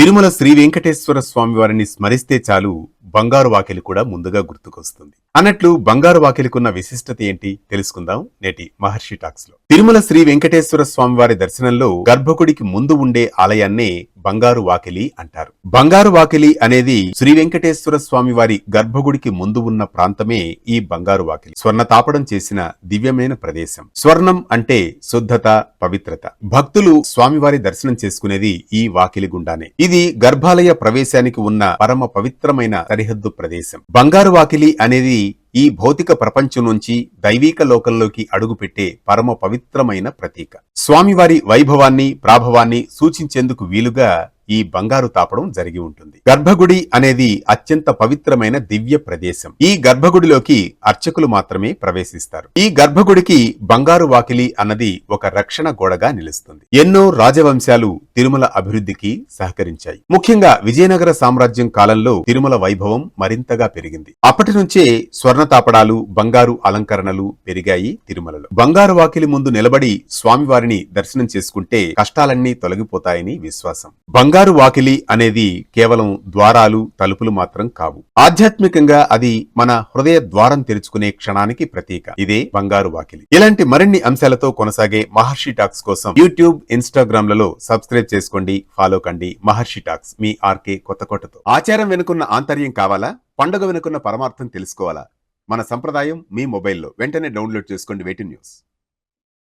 తిరుమల శ్రీ వెంకటేశ్వర స్వామి వారిని స్మరిస్తే చాలు బంగారు వాకిలి కూడా ముందుగా గుర్తుకొస్తుంది. అన్నట్లు బంగారు వాకిలికున్న విశిష్టత ఏంటి తెలుసుకుందాం నేటి మహర్షి టాక్స్ లో. తిరుమల శ్రీ వెంకటేశ్వర స్వామి వారి దర్శనంలో గర్భగుడికి ముందు ఉండే ఆలయాన్నే బంగారు వాకిలి అంటారు. బంగారు వాకిలి అనేది శ్రీ వెంకటేశ్వర స్వామి వారి గర్భగుడికి ముందు ఉన్న ప్రాంతమే ఈ బంగారు వాకిలి. స్వర్ణ తాపడం చేసిన దివ్యమైన ప్రదేశం. స్వర్ణం అంటే శుద్ధత, పవిత్రత. భక్తులు స్వామివారి దర్శనం చేసుకునేది ఈ వాకిలి గుండానే. ఇది గర్భాలయ ప్రవేశానికి ఉన్న పరమ పవిత్రమైన సరిహద్దు ప్రదేశం. బంగారు వాకిలి అనేది ఈ భౌతిక ప్రపంచం నుంచి దైవీక లోకంలోకి అడుగుపెట్టే పరమ పవిత్రమైన ప్రతీక. స్వామివారి వైభవాన్ని, ప్రాభవాన్ని సూచించేందుకు వీలుగా ఈ బంగారు తాపడం జరిగి ఉంటుంది. గర్భగుడి అనేది అత్యంత పవిత్రమైన దివ్య ప్రదేశం. ఈ గర్భగుడిలోకి అర్చకులు మాత్రమే ప్రవేశిస్తారు. ఈ గర్భగుడికి బంగారు వాకిలి అన్నది ఒక రక్షణ గోడగా నిలుస్తుంది. ఎన్నో రాజవంశాలు తిరుమల అభివృద్ధికి సహకరించాయి. ముఖ్యంగా విజయనగర సామ్రాజ్యం కాలంలో తిరుమల వైభవం మరింతగా పెరిగింది. అప్పటి నుంచే స్వర్ణ తాపడాలు, బంగారు అలంకరణలు పెరిగాయి తిరుమలలో. బంగారు వాకిలి ముందు నిలబడి స్వామివారిని దర్శనం చేసుకుంటే కష్టాలన్నీ తొలగిపోతాయని విశ్వాసం. బంగారు వాకిలి అనేది కేవలం ద్వారాలు, తలుపులు మాత్రం కావు. ఆధ్యాత్మికంగా అది మన హృదయ ద్వారం తెరుచుకునే క్షణానికి ప్రతీక. ఇదే బంగారు వాకిలి. ఇలాంటి మరిన్ని అంశాలతో కొనసాగే మహర్షి టాక్స్ కోసం యూట్యూబ్, ఇన్స్టాగ్రామ్ లలో సబ్స్క్రైబ్ చేసుకోండి, ఫాలో కండి. మహర్షి టాక్స్ మీ ఆర్కే కొత్తకోటతో. ఆచారం వెనుకున్న ఆంతర్యం కావాలా? పండుగ వెనుకున్న పరమార్థం తెలుసుకోవాలా? మన సంప్రదాయం మీ మొబైల్లో వెంటనే డౌన్లోడ్ చేసుకోండి. వేటి న్యూస్.